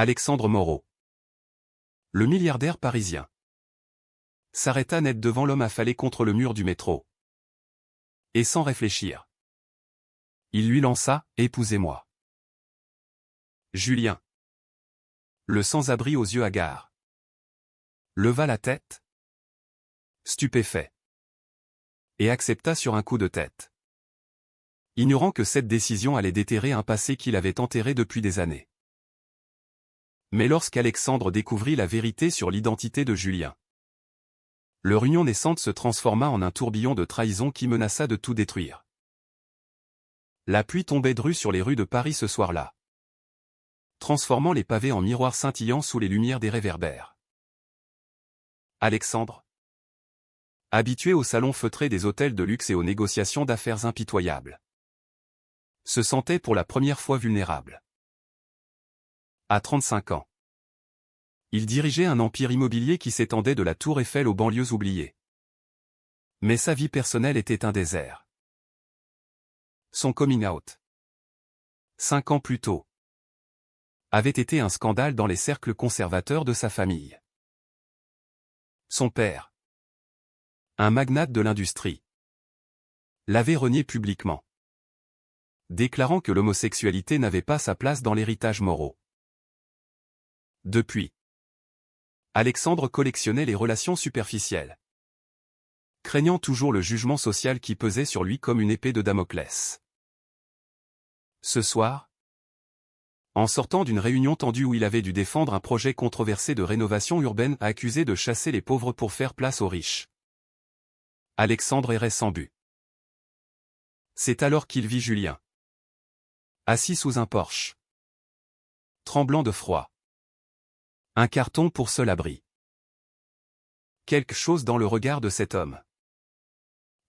Alexandre Moreau. Le milliardaire parisien s'arrêta net devant l'homme affalé contre le mur du métro. Et sans réfléchir, il lui lança « Épousez-moi ». Julien, le sans-abri aux yeux hagards, leva la tête, stupéfait, et accepta sur un coup de tête, ignorant que cette décision allait déterrer un passé qu'il avait enterré depuis des années. Mais lorsqu'Alexandre découvrit la vérité sur l'identité de Julien, leur union naissante se transforma en un tourbillon de trahison qui menaça de tout détruire. La pluie tombait drue sur les rues de Paris ce soir-là, transformant les pavés en miroirs scintillants sous les lumières des réverbères. Alexandre, habitué au salon feutré des hôtels de luxe et aux négociations d'affaires impitoyables, se sentait pour la première fois vulnérable. À 35 ans, il dirigeait un empire immobilier qui s'étendait de la Tour Eiffel aux banlieues oubliées. Mais sa vie personnelle était un désert. Son coming out, 5 ans plus tôt, avait été un scandale dans les cercles conservateurs de sa famille. Son père, un magnate de l'industrie, l'avait renié publiquement, déclarant que l'homosexualité n'avait pas sa place dans l'héritage Moreau. Depuis, Alexandre collectionnait les relations superficielles, craignant toujours le jugement social qui pesait sur lui comme une épée de Damoclès. Ce soir, en sortant d'une réunion tendue où il avait dû défendre un projet controversé de rénovation urbaine accusé de chasser les pauvres pour faire place aux riches, Alexandre errait sans but. C'est alors qu'il vit Julien, assis sous un porche, tremblant de froid. Un carton pour seul abri. Quelque chose dans le regard de cet homme,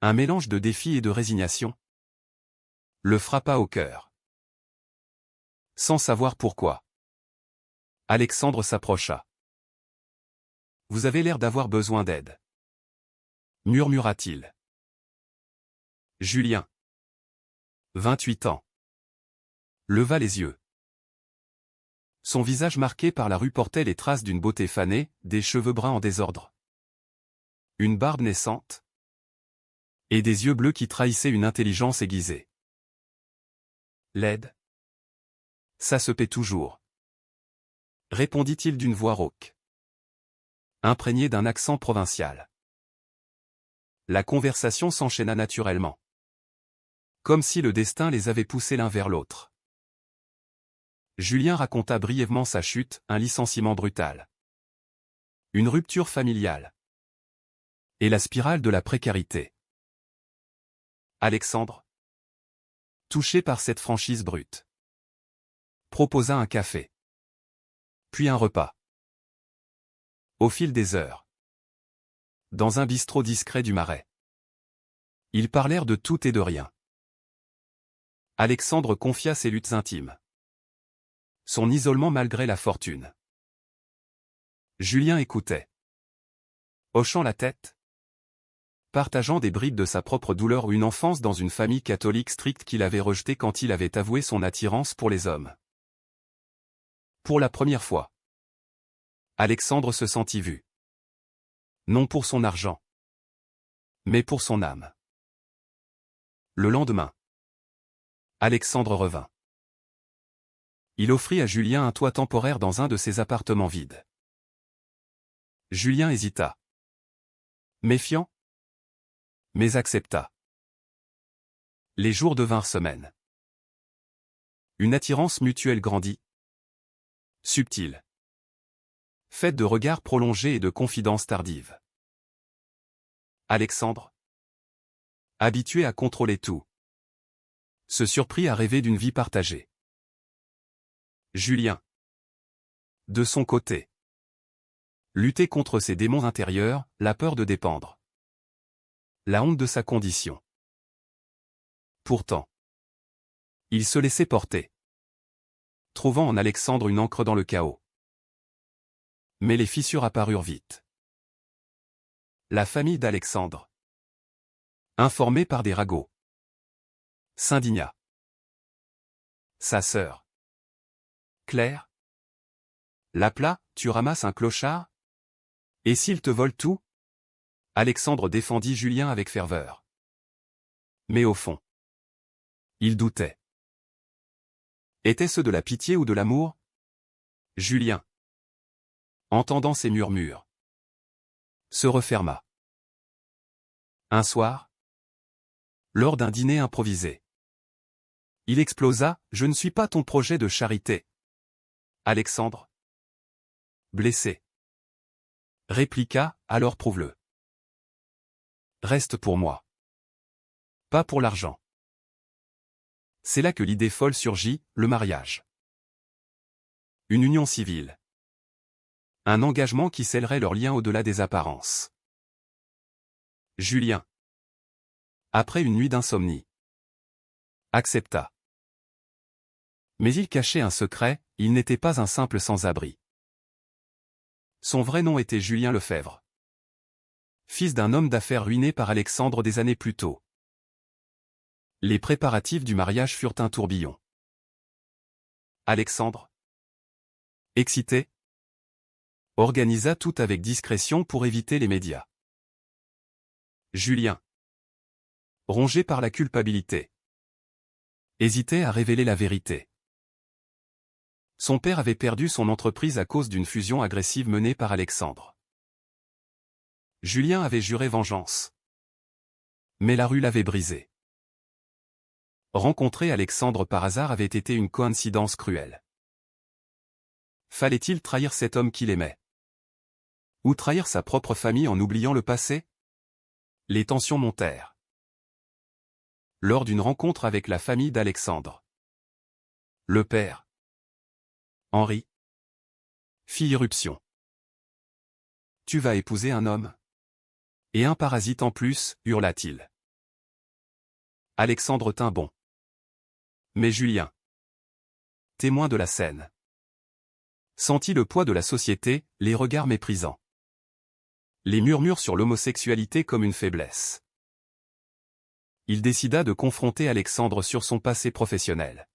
un mélange de défi et de résignation, le frappa au cœur. Sans savoir pourquoi, Alexandre s'approcha. « Vous avez l'air d'avoir besoin d'aide, » murmura-t-il. Julien, 28 ans, leva les yeux. Son visage marqué par la rue portait les traces d'une beauté fanée, des cheveux bruns en désordre, une barbe naissante, et des yeux bleus qui trahissaient une intelligence aiguisée. Laide. Ça se paie toujours, répondit-il d'une voix rauque, imprégnée d'un accent provincial. La conversation s'enchaîna naturellement, comme si le destin les avait poussés l'un vers l'autre. Julien raconta brièvement sa chute, un licenciement brutal, une rupture familiale, et la spirale de la précarité. Alexandre, touché par cette franchise brute, proposa un café, puis un repas. Au fil des heures, dans un bistrot discret du Marais, ils parlèrent de tout et de rien. Alexandre confia ses luttes intimes, son isolement malgré la fortune. Julien écoutait, hochant la tête, partageant des bribes de sa propre douleur ou une enfance dans une famille catholique stricte qu'il avait rejetée quand il avait avoué son attirance pour les hommes. Pour la première fois, Alexandre se sentit vu. Non pour son argent, mais pour son âme. Le lendemain, Alexandre revint. Il offrit à Julien un toit temporaire dans un de ses appartements vides. Julien hésita, méfiant, mais accepta. Les jours devinrent semaines. Une attirance mutuelle grandit, subtile, faite de regards prolongés et de confidences tardives. Alexandre, habitué à contrôler tout, se surprit à rêver d'une vie partagée. Julien, de son côté, luttait contre ses démons intérieurs, la peur de dépendre, la honte de sa condition. Pourtant, il se laissait porter, trouvant en Alexandre une ancre dans le chaos. Mais les fissures apparurent vite. La famille d'Alexandre, informée par des ragots, s'indigna. Sa sœur, Claire, Laplat, tu ramasses un clochard? Et s'il te vole tout? Alexandre défendit Julien avec ferveur. Mais au fond, il doutait. Était-ce de la pitié ou de l'amour? Julien, entendant ces murmures, se referma. Un soir, lors d'un dîner improvisé, il explosa « Je ne suis pas ton projet de charité. » Alexandre, blessé, répliqua « Alors prouve-le. Reste pour moi. Pas pour l'argent. » C'est là que l'idée folle surgit, le mariage. Une union civile. Un engagement qui scellerait leur lien au-delà des apparences. Julien, après une nuit d'insomnie, accepta. Mais il cachait un secret, il n'était pas un simple sans-abri. Son vrai nom était Julien Lefebvre. Fils d'un homme d'affaires ruiné par Alexandre des années plus tôt. Les préparatifs du mariage furent un tourbillon. Alexandre, excité, organisa tout avec discrétion pour éviter les médias. Julien, rongé par la culpabilité, hésitait à révéler la vérité. Son père avait perdu son entreprise à cause d'une fusion agressive menée par Alexandre. Julien avait juré vengeance. Mais la rue l'avait brisé. Rencontrer Alexandre par hasard avait été une coïncidence cruelle. Fallait-il trahir cet homme qu'il aimait? Ou trahir sa propre famille en oubliant le passé? Les tensions montèrent. Lors d'une rencontre avec la famille d'Alexandre, le père, Henri, fit irruption. Tu vas épouser un homme? Et un parasite en plus, hurla-t-il. Alexandre tint bon. Mais Julien, témoin de la scène, sentit le poids de la société, les regards méprisants. Les murmures sur l'homosexualité comme une faiblesse. Il décida de confronter Alexandre sur son passé professionnel.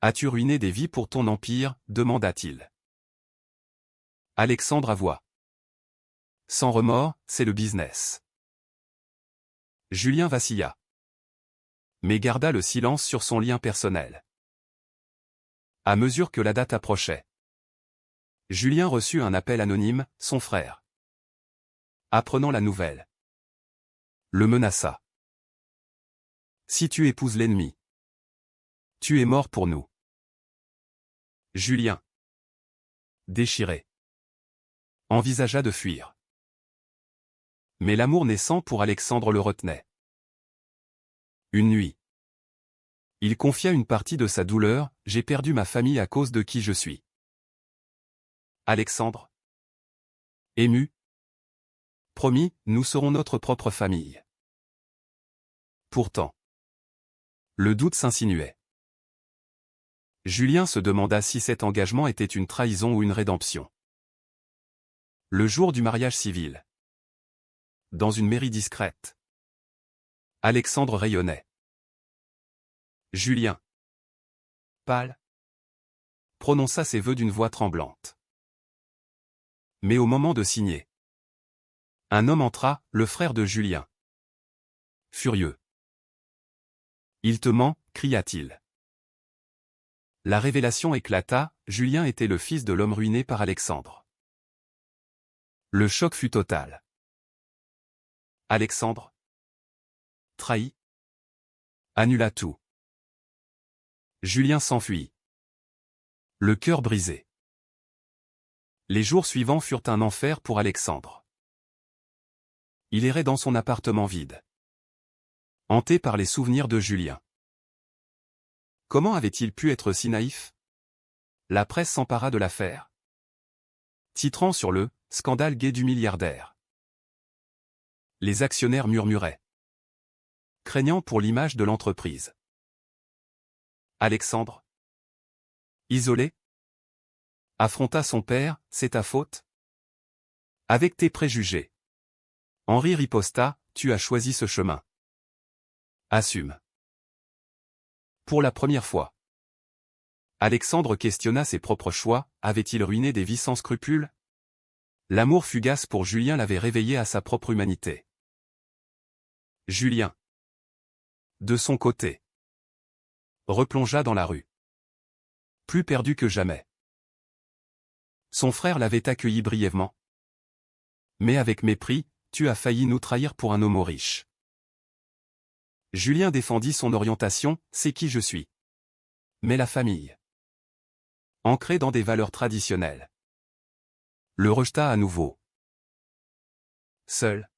As-tu ruiné des vies pour ton empire? Demanda-t-il. Alexandre avoua. Sans remords, c'est le business. Julien vacilla. Mais garda le silence sur son lien personnel. À mesure que la date approchait, Julien reçut un appel anonyme, son frère. Apprenant la nouvelle, le menaça. Si tu épouses l'ennemi, tu es mort pour nous. Julien, déchiré, envisagea de fuir. Mais l'amour naissant pour Alexandre le retenait. Une nuit, il confia une partie de sa douleur, « J'ai perdu ma famille à cause de qui je suis. » Alexandre, ému, promis, nous serons notre propre famille. Pourtant, le doute s'insinuait. Julien se demanda si cet engagement était une trahison ou une rédemption. Le jour du mariage civil, dans une mairie discrète, Alexandre rayonnait. Julien, pâle, prononça ses vœux d'une voix tremblante. Mais au moment de signer, un homme entra, le frère de Julien. Furieux. Il te ment, cria-t-il. La révélation éclata, Julien était le fils de l'homme ruiné par Alexandre. Le choc fut total. Alexandre, trahi, annula tout. Julien s'enfuit. Le cœur brisé. Les jours suivants furent un enfer pour Alexandre. Il errait dans son appartement vide, hanté par les souvenirs de Julien. Comment avait-il pu être si naïf? La presse s'empara de l'affaire, titrant sur le « scandale gai du milliardaire ». Les actionnaires murmuraient, craignant pour l'image de l'entreprise. Alexandre, isolé, affronta son père, « C'est ta faute? Avec tes préjugés. » Henri riposta, « Tu as choisi ce chemin. Assume. » Pour la première fois, Alexandre questionna ses propres choix, avait-il ruiné des vies sans scrupules? L'amour fugace pour Julien l'avait réveillé à sa propre humanité. Julien, de son côté, replongea dans la rue. Plus perdu que jamais. Son frère l'avait accueilli brièvement. Mais avec mépris, tu as failli nous trahir pour un homme riche. Julien défendit son orientation, c'est qui je suis. Mais la famille, ancrée dans des valeurs traditionnelles, le rejeta à nouveau. Seul.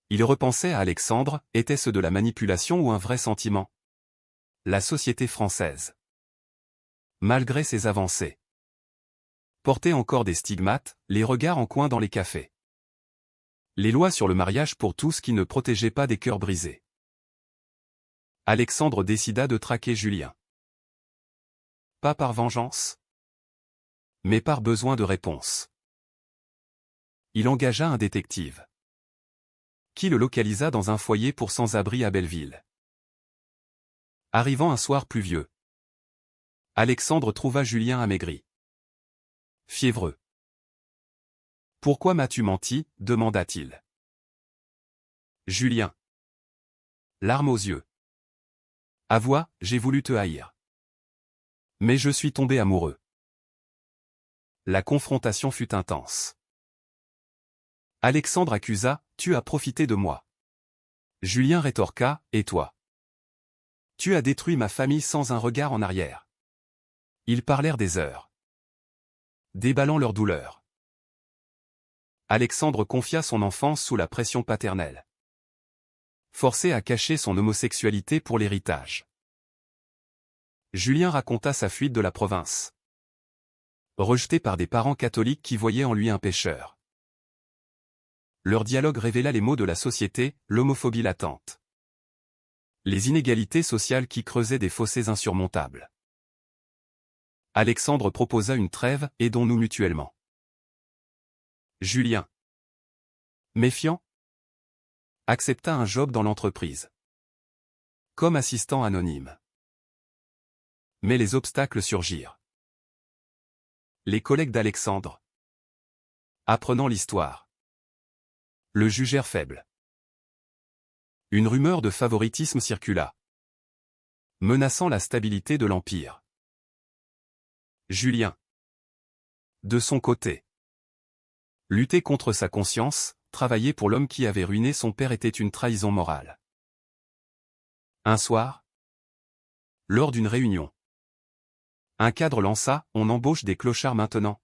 Il repensait à Alexandre, était-ce de la manipulation ou un vrai sentiment? La société française, malgré ses avancées, portait encore des stigmates, les regards en coin dans les cafés. Les lois sur le mariage pour tous qui ne protégeaient pas des cœurs brisés. Alexandre décida de traquer Julien. Pas par vengeance, mais par besoin de réponse. Il engagea un détective, qui le localisa dans un foyer pour sans-abri à Belleville. Arrivant un soir pluvieux, Alexandre trouva Julien amaigri, fiévreux. « Pourquoi m'as-tu menti ?» demanda-t-il. Julien, larmes aux yeux. « Avoua, j'ai voulu te haïr. Mais je suis tombé amoureux. » La confrontation fut intense. Alexandre accusa, « Tu as profité de moi. » Julien rétorqua, « Et toi? Tu as détruit ma famille sans un regard en arrière. » Ils parlèrent des heures, déballant leur douleur. Alexandre confia son enfance sous la pression paternelle, forcé à cacher son homosexualité pour l'héritage. Julien raconta sa fuite de la province, rejeté par des parents catholiques qui voyaient en lui un pécheur. Leur dialogue révéla les maux de la société, l'homophobie latente, les inégalités sociales qui creusaient des fossés insurmontables. Alexandre proposa une trêve, aidons-nous mutuellement. Julien, méfiant, accepta un job dans l'entreprise, comme assistant anonyme. Mais les obstacles surgirent. Les collègues d'Alexandre, apprenant l'histoire, le jugèrent faible. Une rumeur de favoritisme circula, menaçant la stabilité de l'Empire. Julien, de son côté, luttait contre sa conscience, travailler pour l'homme qui avait ruiné son père était une trahison morale. Un soir, lors d'une réunion, un cadre lança « On embauche des clochards maintenant ».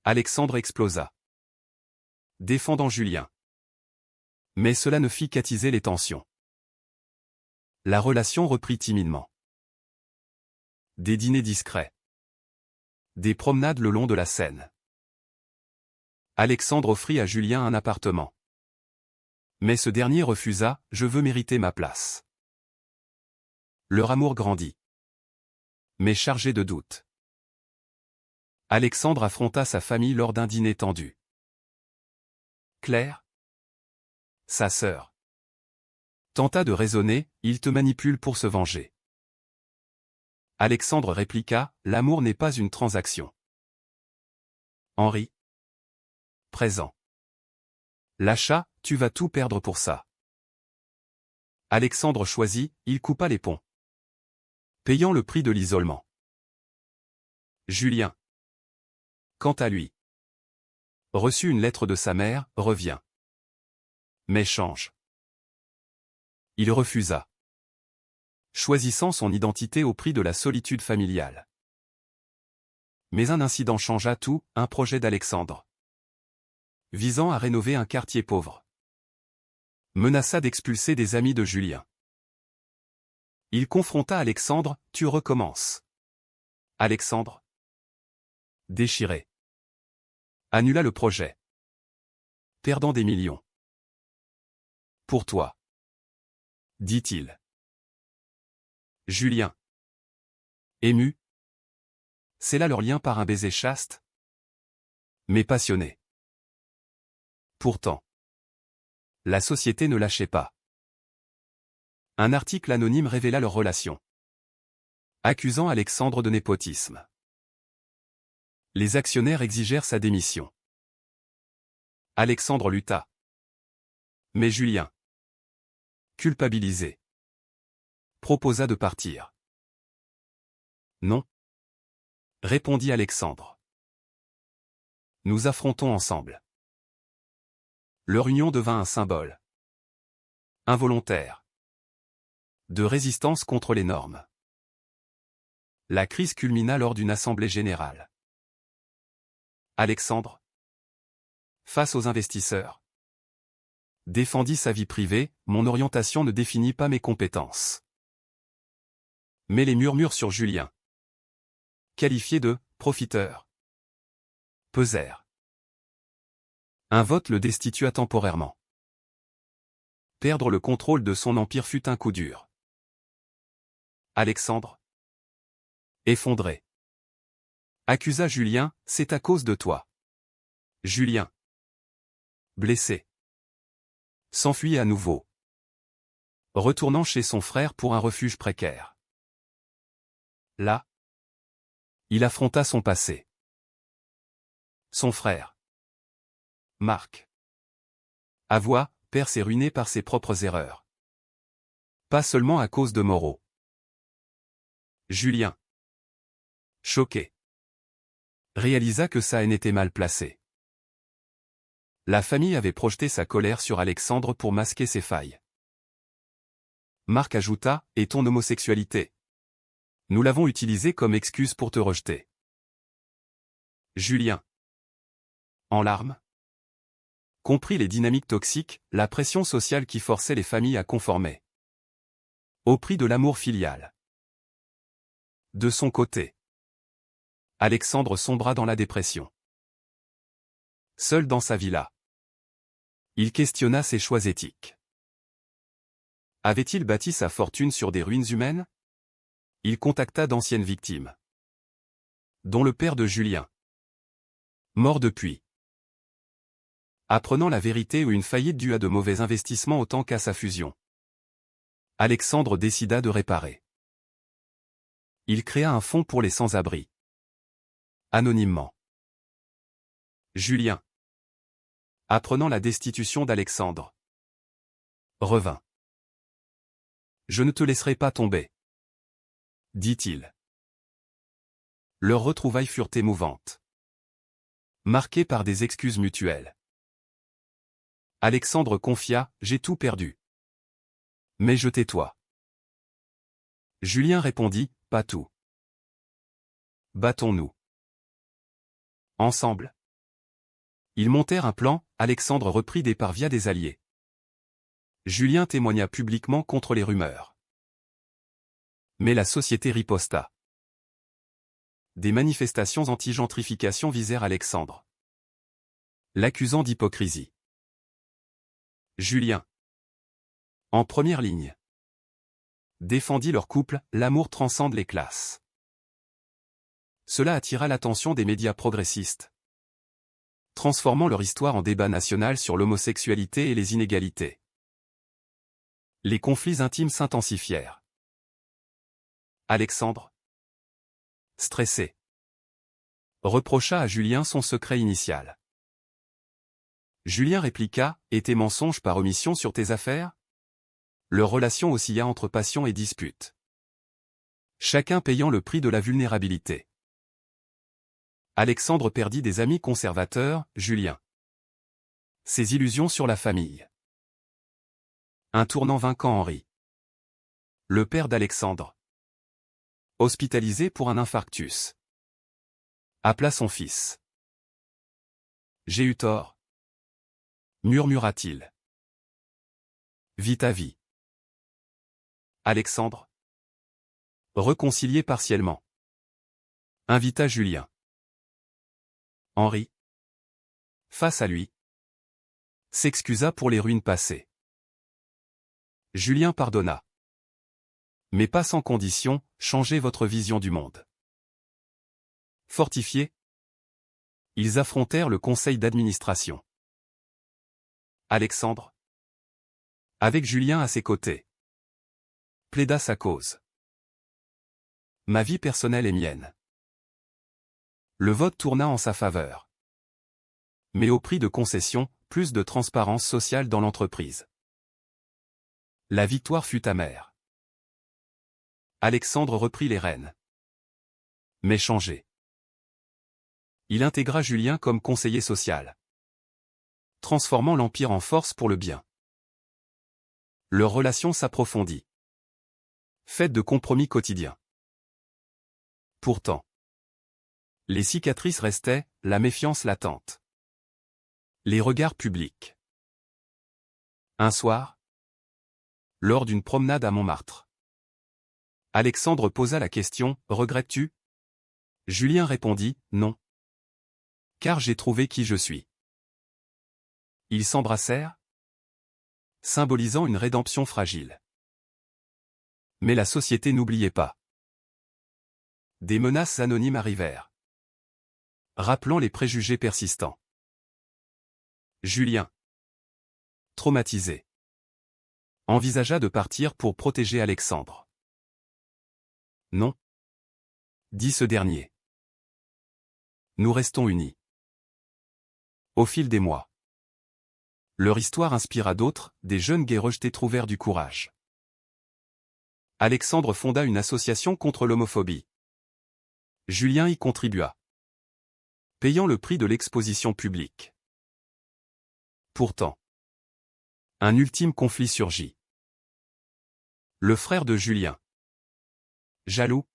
Alexandre explosa, défendant Julien. Mais cela ne fit qu'attiser les tensions. La relation reprit timidement. Des dîners discrets, des promenades le long de la Seine. Alexandre offrit à Julien un appartement. Mais ce dernier refusa, « Je veux mériter ma place ». Leur amour grandit, mais chargé de doutes. Alexandre affronta sa famille lors d'un dîner tendu. Claire, sa sœur, tenta de raisonner, « Il te manipule pour se venger. » Alexandre répliqua, « L'amour n'est pas une transaction. » Henri, présent. L'achat, tu vas tout perdre pour ça. Alexandre choisit, il coupa les ponts, payant le prix de l'isolement. Julien, quant à lui, reçut une lettre de sa mère, revient. Mais change. Il refusa, choisissant son identité au prix de la solitude familiale. Mais un incident changea tout, un projet d'Alexandre, visant à rénover un quartier pauvre, menaça d'expulser des amis de Julien. Il confronta Alexandre, « Tu recommences. » Alexandre, déchiré, annula le projet, perdant des millions. « Pour toi, » dit-il. Julien, ému, scella leur lien par un baiser chaste, mais passionné. Pourtant, la société ne lâchait pas. Un article anonyme révéla leur relation. accusant Alexandre de népotisme. Les actionnaires exigèrent sa démission. Alexandre lutta. Mais Julien, culpabilisé, proposa de partir. Non, répondit Alexandre. Nous affrontons ensemble. Leur union devint un symbole involontaire de résistance contre les normes. La crise culmina lors d'une assemblée générale. Alexandre, face aux investisseurs, défendit sa vie privée, mon orientation ne définit pas mes compétences. Mais les murmures sur Julien, qualifié de profiteur, pesèrent. Un vote le destitua temporairement. Perdre le contrôle de son empire fut un coup dur. Alexandre, effondré, accusa Julien, c'est à cause de toi. Julien, blessé, s'enfuit à nouveau, retournant chez son frère pour un refuge précaire. Là, il affronta son passé. Son frère, Marc, avoua, père s'est ruiné par ses propres erreurs. Pas seulement à cause de Moreau. Julien, choqué, réalisa que sa haine était mal placée. La famille avait projeté sa colère sur Alexandre pour masquer ses failles. Marc ajouta, et ton homosexualité? Nous l'avons utilisée comme excuse pour te rejeter. Julien, en larmes, comprit les dynamiques toxiques, la pression sociale qui forçait les familles à conformer. Au prix de l'amour filial. De son côté, Alexandre sombra dans la dépression. Seul dans sa villa, il questionna ses choix éthiques. Avait-il bâti sa fortune sur des ruines humaines? Il contacta d'anciennes victimes, dont le père de Julien, mort depuis. Apprenant la vérité ou une faillite due à de mauvais investissements autant qu'à sa fusion, Alexandre décida de réparer. Il créa un fonds pour les sans-abri. Anonymement. Julien, apprenant la destitution d'Alexandre, revint. Je ne te laisserai pas tomber, dit-il. Leurs retrouvailles furent émouvantes, marquées par des excuses mutuelles. Alexandre confia, j'ai tout perdu. Mais je tais-toi. Julien répondit, pas tout. Battons-nous. Ensemble. Ils montèrent un plan, Alexandre reprit des parts via des alliés. Julien témoigna publiquement contre les rumeurs. Mais la société riposta. Des manifestations anti-gentrification visèrent Alexandre, l'accusant d'hypocrisie. Julien, en première ligne, défendit leur couple, l'amour transcende les classes. Cela attira l'attention des médias progressistes, transformant leur histoire en débat national sur l'homosexualité et les inégalités. Les conflits intimes s'intensifièrent. Alexandre, stressé, reprocha à Julien son secret initial. Julien répliqua, et tes mensonges par omission sur tes affaires? Leur relation oscilla entre passion et dispute, chacun payant le prix de la vulnérabilité. Alexandre perdit des amis conservateurs, Julien. Ses illusions sur la famille. Un tournant vainquant Henri, le père d'Alexandre, hospitalisé pour un infarctus, appela son fils. J'ai eu tort, murmura-t-il. Vis ta vie. Alexandre, réconcilié partiellement, invita Julien. Henri, face à lui, s'excusa pour les ruines passées. Julien pardonna. Mais pas sans condition, changez votre vision du monde. Fortifiés, ils affrontèrent le conseil d'administration. Alexandre, avec Julien à ses côtés, plaida sa cause. Ma vie personnelle est mienne. Le vote tourna en sa faveur. Mais au prix de concessions, plus de transparence sociale dans l'entreprise. La victoire fut amère. Alexandre reprit les rênes. Mais changé. Il intégra Julien comme conseiller social, transformant l'Empire en force pour le bien. Leur relation s'approfondit, faite de compromis quotidiens. Pourtant, les cicatrices restaient, la méfiance latente. Les regards publics. Un soir, lors d'une promenade à Montmartre, Alexandre posa la question « Regrettes-tu » Julien répondit « Non. Car j'ai trouvé qui je suis. » Ils s'embrassèrent, symbolisant une rédemption fragile. Mais la société n'oubliait pas. Des menaces anonymes arrivèrent, rappelant les préjugés persistants. Julien, traumatisé, envisagea de partir pour protéger Alexandre. Non, dit ce dernier. Nous restons unis. Au fil des mois, leur histoire inspira d'autres, des jeunes gays rejetés trouvèrent du courage. Alexandre fonda une association contre l'homophobie. Julien y contribua, payant le prix de l'exposition publique. Pourtant, un ultime conflit surgit. Le frère de Julien, jaloux,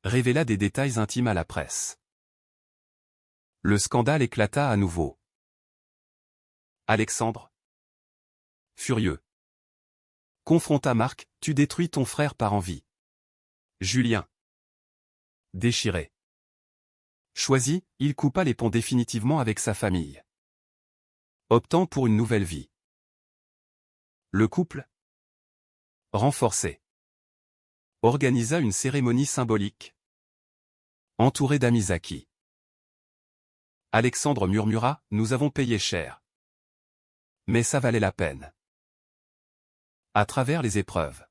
révéla des détails intimes à la presse. Le scandale éclata à nouveau. Alexandre, furieux, confronta Marc, « Tu détruis ton frère par envie. » Julien, déchiré, choisi, il coupa les ponts définitivement avec sa famille, optant pour une nouvelle vie. Le couple, renforcé, organisa une cérémonie symbolique, entouré d'amis acquis. Alexandre murmura, « Nous avons payé cher. Mais ça valait la peine. » À travers les épreuves,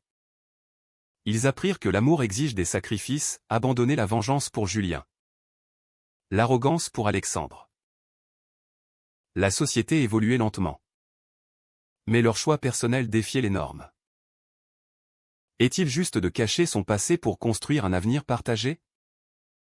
ils apprirent que l'amour exige des sacrifices, abandonner la vengeance pour Julien, l'arrogance pour Alexandre. La société évoluait lentement. Mais leur choix personnel défiait les normes. Est-il juste de cacher son passé pour construire un avenir partagé ?